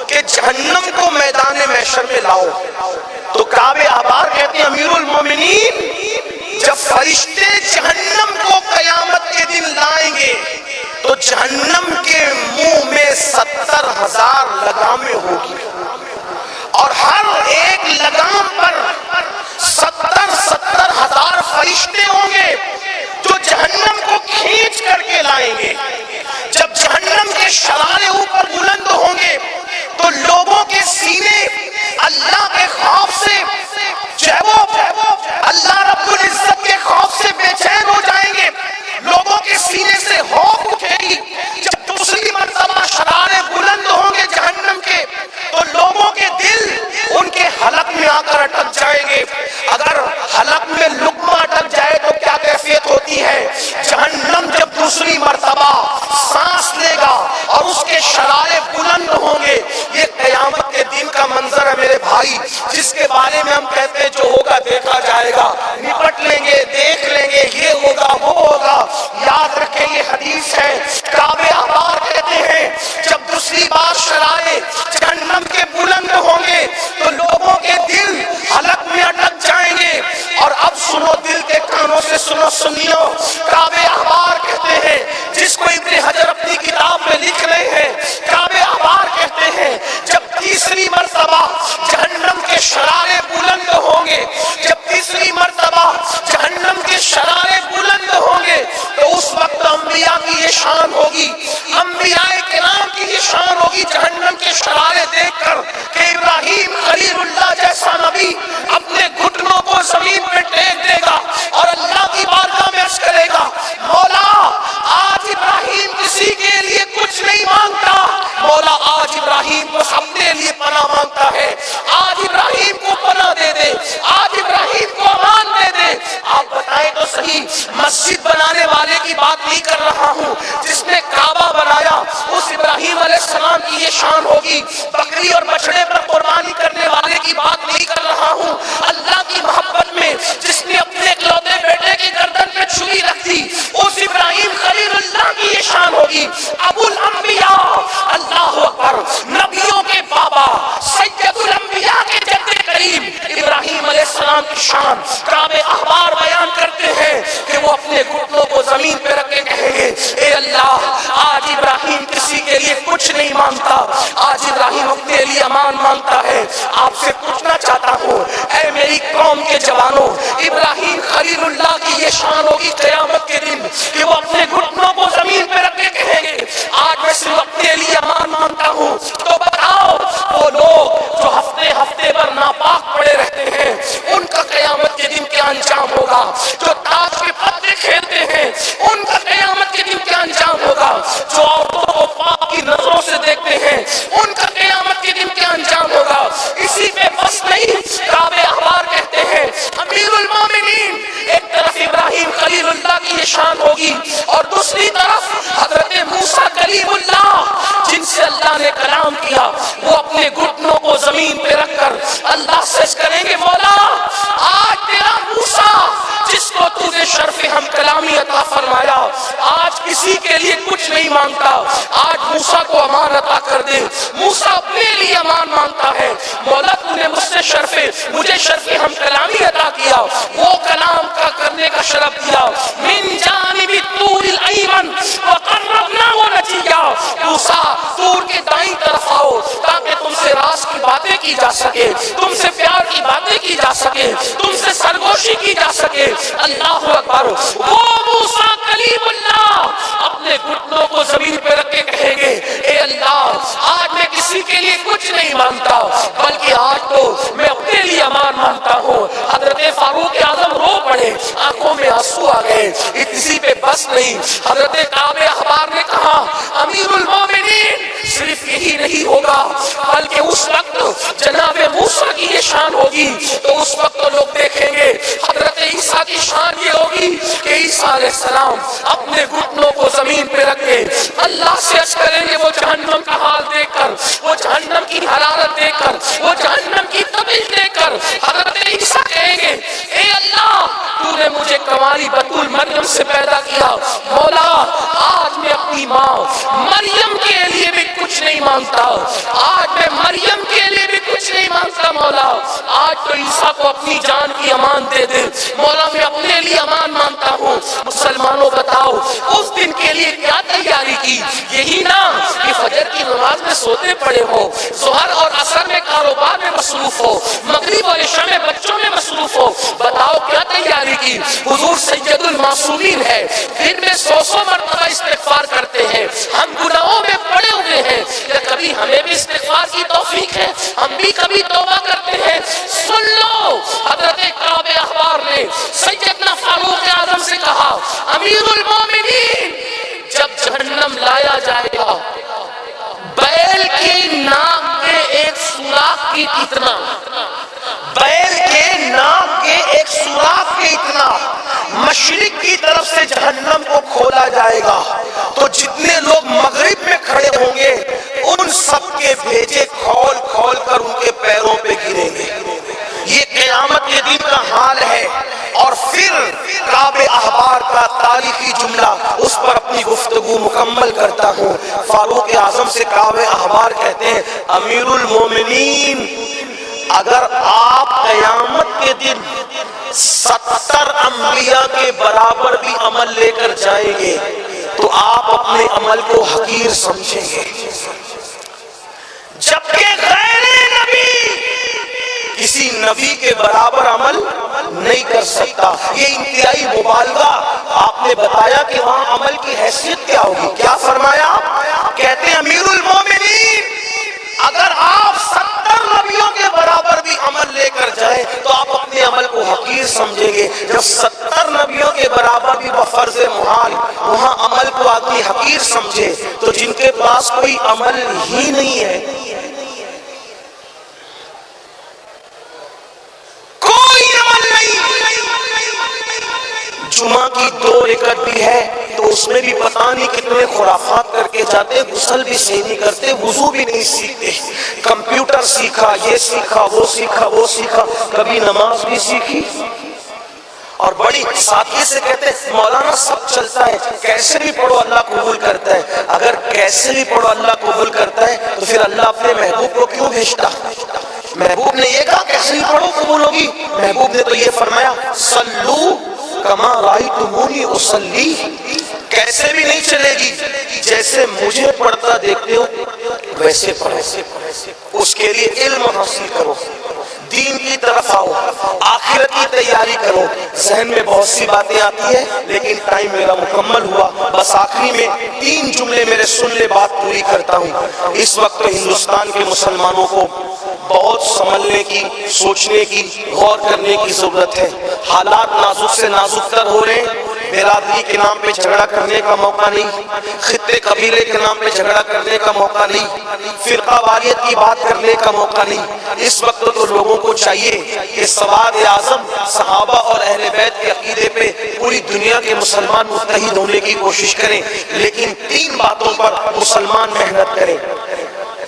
کہ جہنم کو میدان محشر میں لاؤ. تو کعب احبار کہتے ہیں امیر المومنین جب فرشتے جہنم کو قیامت کے دن لائیں گے تو جہنم کے منہ میں 70,000 لگامیں ہوگی اور ہر ایک لگام پر 70,000 فرشتے ہوں گے جو جہنم کو کھینچ کر کے لائیں گے. جب جہنم کے شرارے اوپر بلند ہوں گے تو لوگوں کے سینے اللہ کے خوف سے اللہ رب العزت کے خوف سے بے چین ہو جائیں گے. لوگوں کے سینے سے ہوف اٹھے گی. جب دوسری مرتبہ شرارے بلند ہوں گے جہنم کے تو لوگوں کے دل ان کے حلق میں آ کر اٹک جائیں گے. اگر حلق میں لقمہ اٹک جائے تو کیا کیفیت ہوتی ہے. جہنم جب دوسری مرتبہ سانس لے گا اور اس کے شرارے بلند ہوں گے. یہ قیامت کے دن کا منظر ہے میرے بھائی جس کے بارے میں ہم کہتے ہیں جو ہوگا دیکھا جائے گا، نپٹ لیں گے، دیکھ لیں گے، یہ ہوگا وہ ہوگا. یاد رکھیں یہ حدیث ہے. کعب احبار کہتے ہیں جب دوسری بار شرارے جہنم کے بلند ہوں گے تو لوگوں کے دل حلق میں اٹک جائیں گے. اور اب سنو، دل کے کانوں سے سنو سنیو. کعب احبار کہتے ہیں جس کو ابن حجر اپنی کتاب میں لکھ رہے ہیں، کعب احبار کہتے ہیں جب تیسری مرتبہ جہنم کے شرارے بلند ہوں گے، جب تیسری مرتبہ جہنم کے شرارے بلند ہوں گے تو اس وقت انبیاء کی یہ شان ہوگی، انبیاء کرام کی یہ شان ہوگی جہنم کے شرارے دیکھ کر کہ ابراہیم خلیل اللہ جیسا نبی اپنے گھٹنوں کو زمین پہ ٹیک دے گا اور اللہ کی بارگاہ میں عرض کرے گا مولا آج ابراہیم کسی کے لیے کچھ نہیں مانگتا، مولا آج ابراہیم کو اپنے لیے پناہ مانگتا ہے. آج ابراہیم کو پناہ دے دے، آج ابراہیم کو امان دے دے. آپ بتائیں تو صحیح، مسجد بنانے والے کی بات نہیں کر رہا ہوں، جس نے کعبہ بنایا اس ابراہیم علیہ السلام کی یہ شان ہوگی. بکری اور بچڑے پر قربانی کرنے والے کی بات نہیں کر رہا ہوں، اللہ کی محبت میں جس نے اپنے اکلوتے بیٹے کی گردن پہ چھری رکھ دی اس ابراہیم خلیل اللہ کی یہ شان ہوگی. ابو الانبیاء، اللہ اکبر، نبیوں کے بابا، سید الانبیاء کے جد کریم ابراہیم علیہ السلام کی شان کعب احبار بیان کرتے ہیں کہ وہ اپنے گھٹنوں کو زمین پہ رکھ کے کہیں گے اے اللہ آج ابراہیم کسی کے لیے کچھ نہیں مانگتا، آج ابراہیم اپنے لیے امان مانگتا ہے. آپ سے پوچھنا چاہتا ہوں اے میری قوم کے جوانوں، ابراہیم خلیل اللہ کی یہ شان ہوگی قیامت کے دن کہ وہ اپنے گھٹنوں کو زمین پہ رکھ کے کہیں گے آج میں صرف اپنے لیے امان مانگتا ہوں. تو بتاؤ وہ لوگ جو ہفتے ہفتے پر ناپاک پڑے رہتے ہیں ان کا قیامت کے دن کیا انجام ہوگا؟ جو تاج کے پتے کھیلتے ہیں ان کا قیامت کے دن کیا انجام ہوگا؟ جو عورتوں کو پاک کی نظروں سے دیکھتے ہیں ان کا قیامت کے دن کیا انجام ہوگا؟ اسی پہ بس نہیں، کعب احبار کہتے ہیں امیر المومنین ایک طرف ابراہیم خلیل اللہ کی یہ شان ہوگی اور دوسری طرف حضرت موسیٰ کلیم اللہ جن سے اللہ نے کلام کیا، وہ اپنے گھٹنوں کو زمین پہ رکھ کر اللہ سے کریں گے مولا آج تیرا موسیٰ جس کو تو نے شرف ہم کلامی عطا فرمایا آج کسی کے لیے کچھ نہیں مانگتا، آج موسیٰ کو امان عطا کر دے. موسیٰ اپنے لیے امان مانگتا ہے، مولا تو نے مجھے شرف ہم کلامی عطا کیا، وہ کلام کا کرنے کا شرف دیا. من جانب طور الایمن وقربناہ نجیہ، موسیٰ طور کے دائیں طرف آؤ تاکہ تم سے راز کی باتیں کی جا سکے، تم سے پیار کی باتیں کی جا سکے، تم سے سرگوشی کی جا سکے. اللہ اکبر، وہ موسیٰ کلیم اللہ اپنے گھٹنوں کو زمین پہ رکھ کے کہیں گے اے اللہ آج میں کسی کے لیے کچھ نہیں مانگتا بلکہ آج تو میں اپنے لیے امان مانگتا ہوں۔ حضرت فاروق اعظم رو پڑے، آنکھوں میں آنسو آ گئے۔ اسی پہ بس نہیں، حضرت کعب احبار نے کہا امیر المومنین صرف یہی نہیں ہوگا بلکہ اس وقت جناب موسیٰ کی یہ شان ہوگی تو اس وقت تو لوگ دیکھیں گے حضرت عیسیٰ کی شان یہ ہوگی کہ عیسیٰ علیہ السلام اپنے گھٹنوں کو زمین پہ رکھ کے اللہ سے عرض کریں گے، وہ جہنم کا حال دیکھ کر، وہ جہنم کی حرارت دیکھ کر، وہ جہنم کی تپش دیکھ کر حضرت عیسیٰ کہیں گے اے اللہ تو نے مجھے کنواری بتول مریم سے پیدا کیا، مولا آج میں اپنی ماں مریم کے لیے بھی کچھ نہیں مانگتا، آج میں مریم کے لیے بھی کچھ نہیں مانگتا مولا، آج تو عیسیٰ کو اپنی جان کی امان دے دے مولا، میں اپنے لیے امان مانگتا ہوں۔ مسلمانوں بتاؤ اس دن کے لیے کیا تیاری کی؟ یہی نا کہ فجر کی نماز میں سوتے پڑے ہو، ظہر اور عصر میں کاروبار میں مصروف ہو، مغرب اور عشاء میں بچوں میں مصروف ہو، بتاؤ کیا تیاری کی؟ حضور سید المعصومین ہے، دن میں 100 مرتبہ استغفار کرتے ہیں، ہم گناہوں میں پڑے ہوئے ہیں، کہ کبھی ہمیں بھی استغفار کی توفیق ہے، ہم بھی کبھی توبہ کرتے ہیں؟ سن لو حضرت کعب احبار نے سیدنا فاروق اعظم سے کہا امیر المومنین جب جہنم لایا جائے گا بیل کی ناک کے ایک سوراخ کی اتنا، بیل کے ناک کے ایک سوراخ کے اتنا مشرق کی طرف سے جہنم کو کھولا جائے گا تو جتنے لوگ مغرب میں کھڑے ہوں گے ان سب کے بھیجے کھول کھول کر ان کے پیروں پہ گریں گے۔ یہ قیامت کے دن کا حال ہے۔ اور پھر کعب احبار کا تاریخی جملہ، اس پر اپنی گفتگو مکمل کرتا ہوں۔ فاروق اعظم سے کعب احبار کہتے ہیں امیر المومنین اگر آپ قیامت کے دن 70 انبیاء کے برابر بھی عمل لے کر جائیں گے تو آپ اپنے عمل کو حقیر سمجھیں گے، جبکہ غیر نبی کسی نبی کے برابر عمل نہیں کر سکتا۔ یہ انتہائی مبالغہ۔ آپ نے بتایا کہ وہاں عمل کی حیثیت کیا ہوگی، کیا فرمایا؟ کہتے ہیں امیر المومنین اگر آپ 70 نبیوں کے برابر بھی عمل لے کر جائیں تو آپ اپنے عمل کو حقیر سمجھیں گے۔ جب 70 نبیوں کے برابر بھی بفرض محال وہاں عمل کو آدمی حقیر سمجھے تو جن کے پاس کوئی عمل ہی نہیں ہے، کوئی عمل نہیں، جمعہ کی 2 رکعت بھی ہے تو اس میں بھی پتہ نہیں کتنے خرافات کر کے جاتے، غسل بھی صحیح نہیں کرتے، وضو بھی نہیں سیکھتے، کمپیوٹر سیکھا، یہ سیکھا، وہ سیکھا، وہ سیکھا، کبھی نماز بھی سیکھی۔ اور بڑی سادگی سے کہتے ہیں مولانا سب چلتا ہے، کیسے بھی پڑھو اللہ قبول کرتا ہے۔ اگر کیسے بھی پڑھو اللہ قبول کرتا ہے تو پھر اللہ اپنے محبوب کو کیوں بھیجتا؟ محبوب نے یہ کہا کیسے بھی پڑھو قبول ہوگی، محبوب نے تو یہ فرمایا صلو کما رأیتمونی اصلی، کیسے بھی نہیں چلے گی، جیسے مجھے پڑھتا دیکھتے ہو ویسے پڑھو۔ اس کے لیے علم حاصل کرو، دین کی طرف آؤ، آخرت کی تیاری کرو۔ ذہن میں بہت سی باتیں آتی ہیں لیکن ٹائم میرا مکمل ہوا، بس آخری میں 3 جملے میرے سن لے، بات پوری کرتا ہوں۔ اس وقت ہندوستان کے مسلمانوں کو بہت سنبھلنے کی، سوچنے کی، غور کرنے کی ضرورت ہے۔ حالات نازک سے نازک تر ہو رہے ہیں۔ برادری کے نام پہ جھگڑا کرنے کا موقع نہیں، خطے قبیلے کے نام پہ جھگڑا کرنے کا موقع نہیں، فرقہ واریت کی بات کرنے کا موقع نہیں۔ اس وقت تو لوگوں کو چاہیے کہ سواد اعظم صحابہ اور اہل بیت کے عقیدے پہ پوری دنیا کے مسلمان متحد ہونے کی کوشش کریں، لیکن 3 باتوں پر مسلمان محنت کریں۔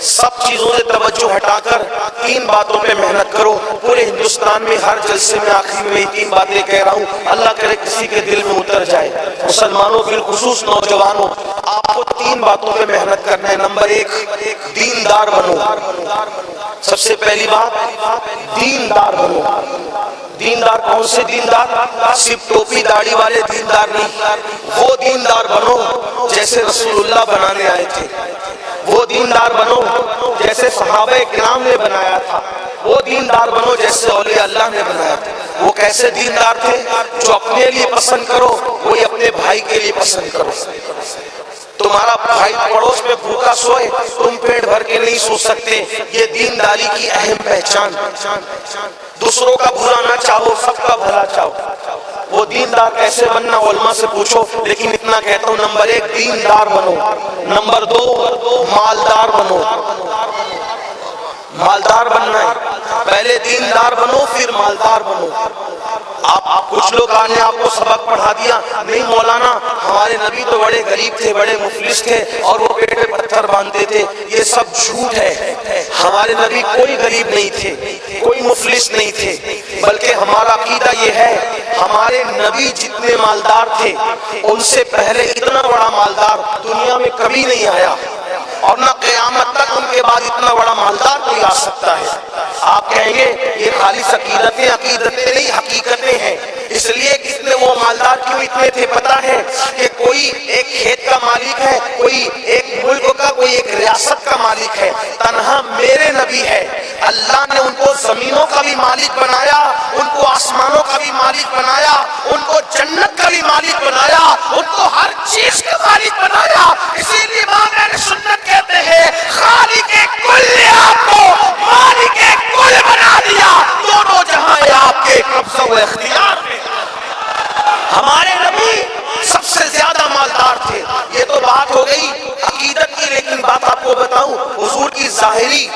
سب چیزوں سے توجہ ہٹا کر 3 باتوں پہ محنت کرو۔ پورے ہندوستان میں ہر جلسے میں آخری میں 3 باتیں کہہ رہا ہوں، اللہ کرے کسی کے دل میں اتر جائے۔ مسلمانوں بالخصوص نوجوانوں، آپ کو 3 باتوں پہ محنت کرنا ہے۔ نمبر 1 دیندار بنو۔ سب سے پہلی بات دیندار بنو۔ دیندار کون سے دیندار؟ صرف ٹوپی داڑھی والے دیندار نہیں، وہ دیندار بنو جیسے رسول اللہ بنانے آئے تھے، وہ دیندار بنو جیسے صحابہ کرام نے بنایا تھا، وہ دیندار بنو جیسے اولیاء اللہ نے بنایا تھا۔ وہ کیسے دیندار تھے؟ جو اپنے لیے پسند کرو وہی اپنے بھائی کے لیے پسند کرو۔ تمہارا بھائی پڑوس میں بھوکا سوئے تم پیٹ بھر کے نہیں سو سکتے. یہ دینداری کی اہم پہچان. دوسروں کا برا نہ چاہو، سب کا بھلا چاہو. وہ دیندار کیسے بننا علماء سے پوچھو، لیکن اتنا کہتا ہوں نمبر 1 دیندار بنو، نمبر 2 مالدار بنو. مالدار بننا ہے، پہلے دیندار بنو پھر مالدار بنو. آپ کچھ لوگ نے آپ کو سبق پڑھا دیا، نہیں مولانا ہمارے نبی تو بڑے غریب تھے، بڑے مفلس تھے اور وہ پیٹ پہ پتھر باندھتے تھے. یہ سب جھوٹ ہے. ہمارے نبی کوئی غریب نہیں تھے، کوئی مفلس نہیں تھے، بلکہ ہمارا عقیدہ یہ ہے ہمارے نبی جتنے مالدار تھے ان سے پہلے اتنا بڑا مالدار دنیا میں کبھی نہیں آیا، اور نہ قیامت تک ان کے بعد اتنا بڑا مالدار کوئی آ سکتا ہے. آپ کہیں گے یہ خالص عقیدتیں نہیں حقیقتیں ہیں. اس لیے کتنے وہ مالدار کیوں اتنے تھے پتا ہے کہ کوئی ایک کھیت کا مالک ہے، کوئی ایک ملک کا، کوئی ایک ریاست کا مالک ہے. تنہا میرے نبی ہے. اللہ نے ان کو زمینوں کا بھی مالک بنایا، ان کو آسمانوں کا بھی مالک بنایا، ان کو جنت کا بھی مالک بنایا، ان کو ہر چیز کا مالک بنایا. اسی لیے امام اہل سنت کہتے ہیں خالق کل نے آپ کو مالک کل بنا دیا. دونوں جہاں آپ کے قبضہ و اختیار میں. ہمارے نبی سب سے زیادہ مالدار تھے. یہ تو بات ہو گئی عقیدت کی، لیکن بات آپ کو بتاؤں حضور کی ظاہری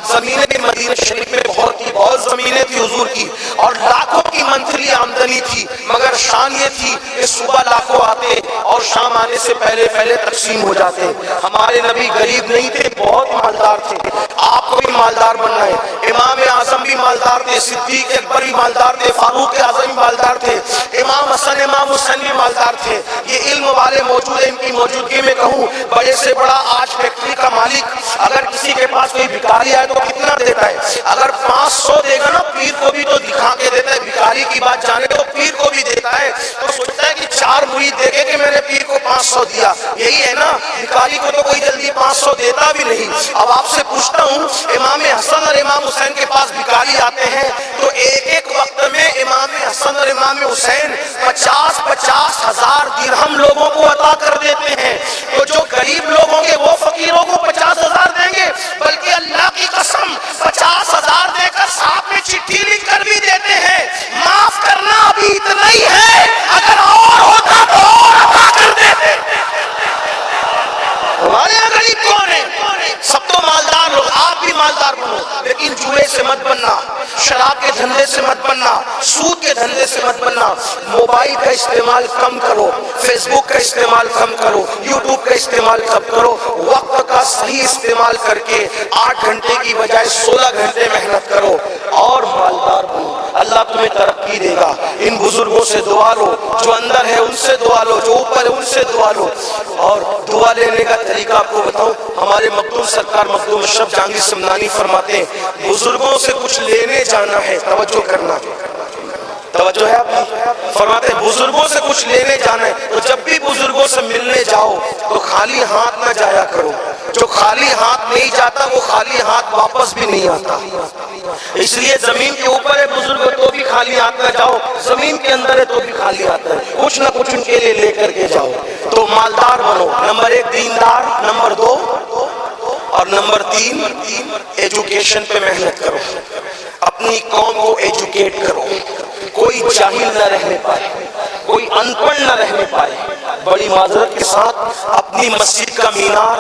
زمینیں بھی مدینہ شریف میں بہت زمینیں تھی حضور کی، اور لاکھوں کی منتھلی آمدنی تھی. مگر شان یہ تھی کہ صبح لاکھوں آتے اور شام آنے سے پہلے تقسیم ہو جاتے. ہمارے نبی غریب نہیں تھے، بہت مالدار تھے. آپ کو بھی مالدار بننا ہے. امام اعظم بھی مالدار تھے، صدیق اکبر بھی مالدار تھے، فاروق اعظم بھی مالدار تھے، امام حسن امام حسین بھی مالدار تھے. یہ علم والے موجود ہیں. ان کی موجودگی میں کہوں بڑے سے بڑا آج فیکٹری کا مالک اگر کسی کے پاس کوئی بھکاری آئے تو کتنا دیتا ہے؟ اگر 500 دے گا نا پیر کو بھی تو دکھا کے دیتا ہے. بھکاری کی بات جانے تو پیر کو بھی دیتا ہے، تو سوچتا ہے کہ 4 مرید دیکھے کہ میں نے پیر کو 500 دیا. یہی ہے نا، بھکاری کو تو کوئی جلدی 500 دیتا بھی نہیں. اب آپ سے پوچھتا ہوں امام حسن اور امام حسین کے پاس بھکاری آتے ہیں تو ایک وقت میں امام حسن اور امام حسین 50 ہزار درہم لوگوں کو عطا کر دیتے ہیں. تو جو غریب لوگ ہوں گے وہ فقیروں کو 50,000 دیں گے، بلکہ اللہ کی قسم 50,000 دے کر ساتھ میں چٹھی لکھ کر بھی دیتے ہیں معاف کرنا ابھی اتنا ہی ہے، اگر اور ہوتا تو اور عطا کر دیتے. ہمارے یہاں غریب کون ہے؟ سب تو مالدار لوگ. آپ بھی مالدار بنو، لیکن جوئے سے مت بننا، شراب کے دھندے سے مت بننا، سود کے دھندے سے مت بننا. موبائل کا استعمال کم کرو، فیس بک کا استعمال کم کرو، یوٹیوب کا استعمال کم کرو. وقت کا صحیح استعمال کر کے 8 گھنٹے کی بجائے 16 گھنٹے محنت کرو اور مالدار بنو. اللہ تمہیں ترقی دے گا. ان بزرگوں سے دعا لو، جو اندر ہے ان سے دعا لو، جو اوپر ہے ان سے دعا لو. اور دعا لینے کا طریقہ آپ کو بتاؤں، ہمارے مخدوم سرکار مخدوم اشرف جہانگیر سمنانی فرماتے ہیں بزرگوں سے کچھ لینے جانا ہے، توجہ کرنا، توجہ ہے آپ کی. فرماتے ہیں بزرگوں سے کچھ لینے جانا ہے تو جب بھی بزرگوں سے ملنے جاؤ تو خالی ہاتھ نہ جایا کرو. جو خالی ہاتھ نہیں جاتا وہ خالی ہاتھ واپس بھی نہیں آتا. اس لیے زمین کے اوپر ہے بزرگ تو بھی خالی ہاتھ نہ جاؤ، زمین کے اندر ہے تو بھی خالی ہاتھ نہ، کچھ نہ کچھ ان کے لیے لے کر کے جاؤ. تو مالدار بنو. نمبر 1 دیندار، نمبر 2 اور نمبر 3 ایجوکیشن پہ محنت کرو. اپنی قوم کو ایجوکیٹ کرو. کوئی جاہل نہ رہنے پائے، کوئی ان پڑھ نہ رہنے پائے. بڑی معذرت کے ساتھ اپنی مسجد کا مینار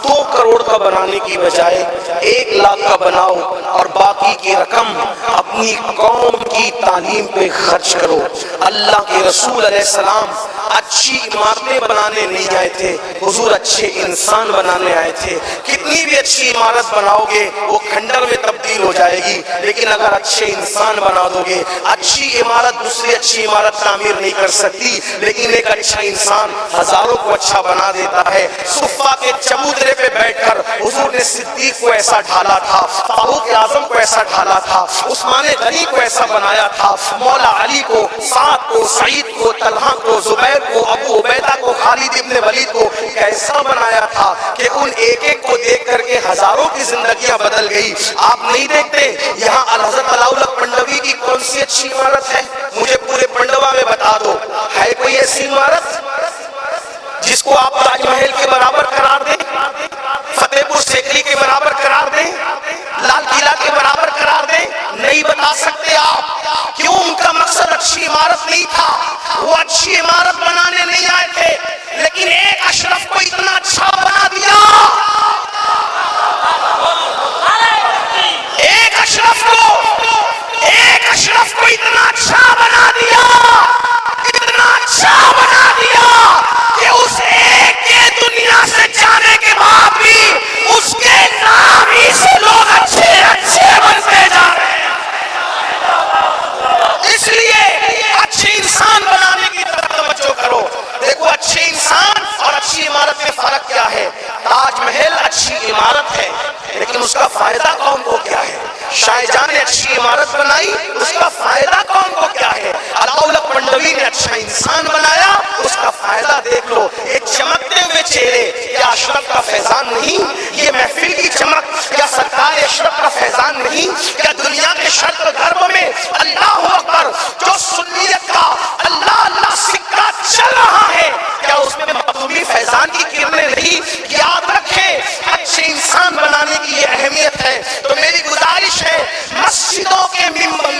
2 کروڑ کا بنانے کی بجائے 1 لاکھ کا بناؤ اور باقی کی رقم اپنی قوم کی تعلیم پہ خرچ کرو. اللہ کے رسول علیہ السلام اچھی عمارتیں بنانے نہیں آئے تھے، حضور اچھے انسان بنانے آئے تھے. کتنی بھی اچھی عمارت بناؤ گے وہ کھنڈر میں تبدیل ہو جائے گی، لیکن اگر اچھے انسان بنا دو گے، اچھی عمارت دوسری اچھی عمارت تعمیر نہیں کر سکتی، لیکن ایک اچھا انسان ہزاروں کو اچھا بنا دیتا ہے. صفہ کے چبوترے پہ بیٹھ کر حضور نے صدیق کو ایسا ڈھالا تھا، فاروق اعظم کو ایسا ڈھالا تھا، عثمان غنی کو ایسا بنایا تھا، مولا علی کو، سعد کو، سعید کو، طلحہ کو، زبیر کو، ابو عبیدہ کو، خالد ابن ولید کو کیسا بنایا تھا کہ ان ایک کو دیکھ کر کے ہزاروں کی زندگیاں بدل گئی. آپ نہیں دیکھتے یہاں الحضرت علاؤالحق پنڈوی کی کون سی اچھی عمارت ہے؟ مجھے پورے پنڈوا میں بتا دو، ہے کوئی ایسی عمارت جس کو آپ تاج محل کے برابر قرار دیں، فتح پور سیکری کے برابر قرار دیں، لال قلعہ کے برابر قرار دیں، نہیں بتا سکتے آپ. کیوں؟ ان کا مقصد اچھی عمارت نہیں تھا، وہ اچھی عمارت بنانے نہیں آئے تھے، لیکن ایک اشرف کو اتنا اچھا بنا دیا، ایک اشرف کو اتنا اچھا بنا دیا، اتنا اچھا بنا دیا کہ اس ایک کے دنیا سے جانے کے بعد بھی اس کے نام ہی سے لوگ اچھے اچھے بنتے جا رہے ہیں. اس لیے اچھے انسان بنانے کی طرف توجہ کرو. دیکھو اچھے انسان اور اچھی عمارت میں فرق کیا ہے. تاج محل اچھی عمارت ہے، لیکن اس کا فائدہ قوم کو کیا ہے. شاہ جہاں نے اچھی عمارت بنائی، اس کا فائدہ قوم کو کیا ہے. علاؤالحق پنڈوی نے اچھا انسان بنایا، اس کا فائدہ دیکھ لو. یہ چمکتے ہوئے چہرے کیا اشرف کا فیضان نہیں؟ یہ محفل کی چمک کیا سرکار اشرف کا فیضان نہیں؟ کیا دنیا کے شرق غرب میں اللہ اکبر جو سنیت کا اللہ اللہ سکہ چل رہا ہے، کیا اس میں مخدومی فیضان کی کرنیں نہیں؟ یاد رکھیں اچھے انسان بنانے کی یہ اہمیت ہے. تو میری گزارش ہے مسجدوں کے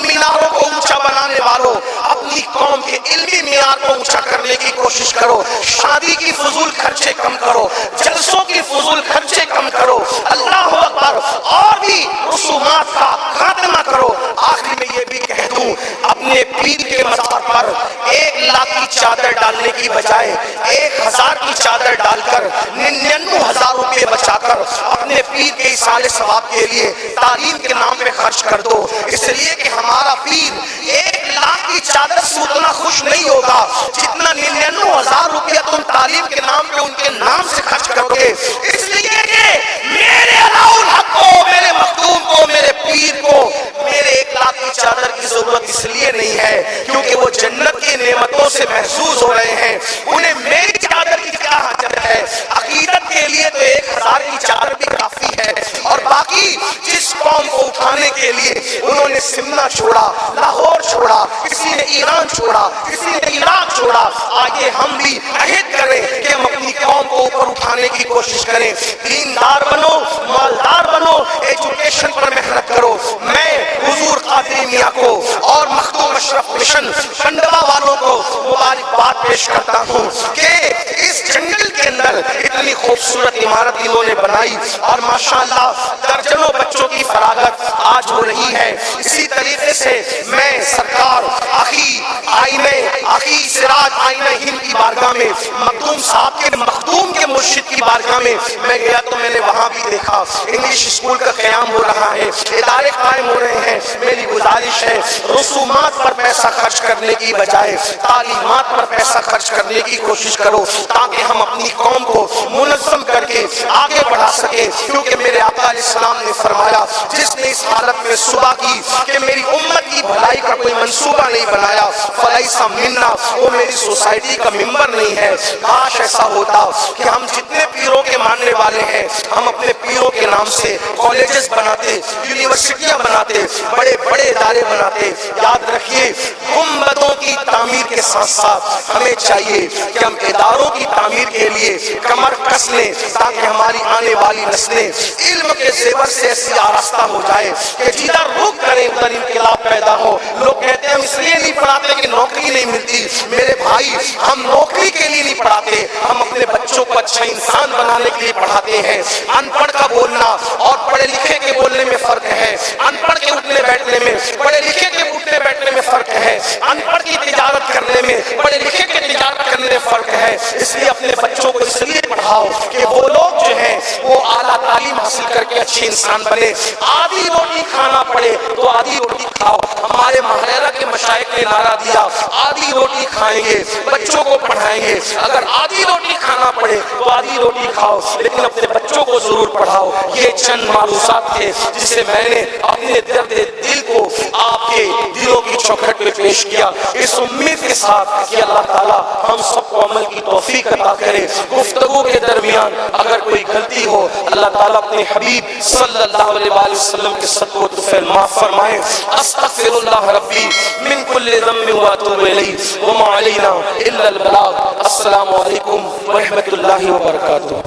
میناروں کو اونچا بنانے والوں، اپنی قوم کے علمی معیار کو اونچا کرنے کی کوشش کرو. شادی کی فضول خرچے کم کرو، جلسوں کی فضول خرچے کم کرو، اللہ اکبر، اور بھی رسومات کا خاتمہ کرو. آخری میں یہ بھی کہہ دوں، اپنے پیر کے مزار پر 1,00,000 کی چادر ڈالنے کی بجائے 1,000 کی چادر ڈال کر 99,000 روپے بچا کر اپنے پیر کے ایصال ثواب کے لیے تعلیم کے نام پہ خرچ کر دو. اس لیے کہ ہمارا پیر 1,00,000 کی چادر سے اتنا خوش نہیں ہوگا جتنا 99,000 روپیہ تم تعلیم کے نام پہ ان کے نام سے خرچ کرو گے. اس لیے کہ میرے علاؤالحق کو، میرے مخدوم کو، میرے پیر کو میرے 1,00,000 کی چادر کی ضرورت اس لیے نہیں ہے کیونکہ وہ جنت کی نعمتوں سے محظوظ ہو رہے ہیں. انہیں میری چادر کی کیا حاجت ہے؟ عقیدت کے لیے تو 1,000 کی چادر بھی کافی ہے. اور باقی جس قوم کو اٹھانے کے لیے انہوں نے سمنا چھوڑا، لاہور چھوڑا، کسی نے ایران چھوڑا، کسی نے عراق چھوڑا، آگے ہم بھی عہد کریں کہ ہم اپنی قوم کو اوپر اٹھانے کی کوشش کریں. دیندار بنو، مالدار بنو، ایجوکیشن پر محنت کرو. میں حضور قادری میاں کو اور مخدوم اشرف مشن پنڈوا والوں کو مبارکباد پیش کرتا ہوں کہ اس جنگل کے اندر اتنی خوبصورت عمارت انہوں نے بنائی اور ماشاءاللہ درجنوں بچوں کی فراغت آج ہو رہی ہے. اسی طریقے سے میں سرکار آخی سراج آئینہ ہند کی بارگاہ میں مخدوم صاحب کے مخدوم کے مرشد کی بارگاہ میں گیا تو میں نے وہاں بھی دیکھا انگلش اسکول کا قیام ہو رہا ہے، ادارے قائم ہو رہے ہیں. میری گزارش ہے رسومات پر پیسہ خرچ کرنے کی بجائے تعلیمات پر پیسہ خرچ کرنے کی کوشش کرو تاکہ ہم اپنی قوم کو منظم کر کے آگے بڑھا سکیں. کیونکہ میرے آقا علیہ السلام نے فرمایا جس نے اس حالت میں صبح کی کہ میری امت کی بھلائی کا کوئی منصوبہ نہیں بنایا فلیسا منا، وہ میری سوسائٹی کا ممبر نہیں ہے. کاش ایسا ہوتا کہ ہم جتنے پیروں کے ماننے والے ہیں ہم اپنے پیروں کے نام سے کالجز بناتے، یونیورسٹیاں بناتے، بڑے بڑے ادارے بناتے. یاد رکھیے گنبدوں کی تعمیر کے ساتھ ساتھ ہمیں چاہیے کہ ہم اداروں کی تعمیر کے لیے کمر کس لیں تاکہ ہماری آنے والی نسلیں علم کے زیور سے ایسی آراستہ ہو جائے کہ جدھر رخ کریں ادھر انقلاب پیدا ہو. لوگ کہتے ہیں ہم اس لیے نہیں پڑھاتے کہ نوکری نہیں ملتی. میرے بھائی ہم نوکری کے لیے نہیں پڑھاتے، ہم اپنے بچوں کو اچھا انسان بنانے کے لیے پڑھاتے ہیں. ان پڑھ کا بولنا اور پڑھے لکھے کے بولنے میں فرق ہے. ان پڑھ کے اٹھنے بیٹھنے میں، پڑھے لکھے کے اٹھنے بیٹھنے میں فرق ہے. ان پڑھ کی تجارت کرنے میں، پڑھے لکھے کے تجارت کرنے میں فرق ہے. اس لیے اپنے بچوں کو اس لیے پڑھاؤ کہ وہ لوگ جو ہیں وہ اعلیٰ تعلیم حاصل کر کے اچھے انسان بنے. آدھی روٹی کھانا پڑے تو آدھی روٹی کھاؤ. ہمارے محرہ کے مشائخ نے نعرہ دیا آدھی روٹی کھائیں گے، بچوں کو پڑھائیں گے. اگر آدھی روٹی کھانا پڑے تو آدھی روٹی کھاؤ لیکن اپنے بچوں کو ضرور پڑھاؤ. یہ چند معروضات تھے جسے میں نے اپنے درد دل کو آپ کے دلوں کی چوکھٹ پہ پیش کیا، اس امید کے ساتھ کہ اللہ تعالیٰ ہم سب کو عمل کی توفیق عطا کرے۔ گفتگو کے درمیان اگر کوئی غلطی ہو، اللہ تعالیٰ اپنے حبیب صلی اللہ علیہ وآلہ وسلم کے صدقہ و طفیل معاف فرمائے۔ استغفر اللہ ربی من کل ذنب واتوب الیہ وما علینا الا البلاغ۔ السلام علیکم ورحمۃ اللہ وبرکاتہ۔